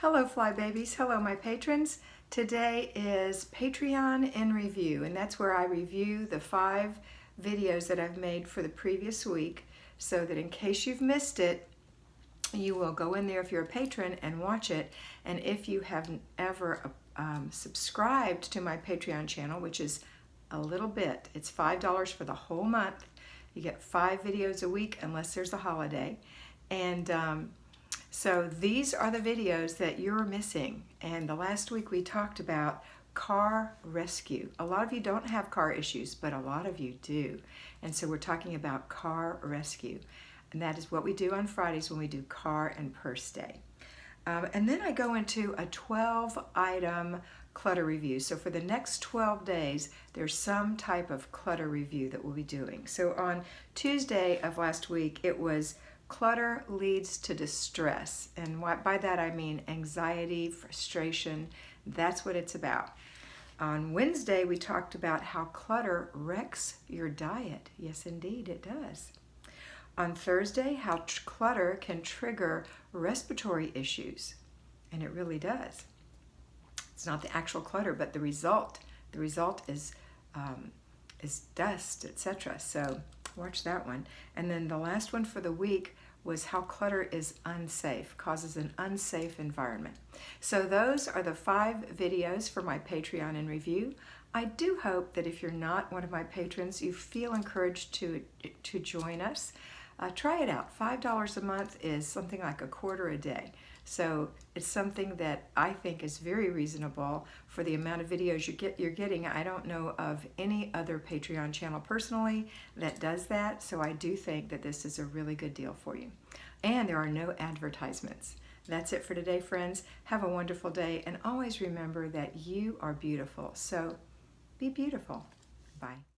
Hello Fly Babies, hello my patrons. Today is Patreon in review, and that's where I review the 5 videos that I've made for the previous week, so that in case you've missed it, you will go in there if you're a patron and watch it. And if you have ever subscribed to my Patreon channel, which is a little bit, it's $5 for the whole month. You get 5 videos a week unless there's a holiday. And so these are the videos that you're missing. And the last week we talked about car rescue. A lot of you don't have car issues, but a lot of you do. And so we're talking about car rescue. And that is what we do on Fridays when we do car and purse day. And then I go into a 12-item clutter review. So for the next 12 days, there's some type of clutter review that we'll be doing. So on Tuesday of last week, it was clutter leads to distress. And by that I mean anxiety, frustration. That's what it's about. On Wednesday, we talked about how clutter wrecks your diet. Yes, indeed, it does. On Thursday, how clutter can trigger respiratory issues. And it really does. It's not the actual clutter, but the result. The result is dust, etc. So watch that one. And then the last one for the week was how clutter is unsafe, causes an unsafe environment. So those are the 5 videos for my Patreon in review. I do hope that if you're not one of my patrons, you feel encouraged to join us. Try it out. $5 a month is something like $1/4 a day. So it's something that I think is very reasonable for the amount of videos you're getting. I don't know of any other Patreon channel personally that does that, so I do think that this is a really good deal for you. And there are no advertisements. That's it for today, friends. Have a wonderful day, and always remember that you are beautiful. So be beautiful. Bye.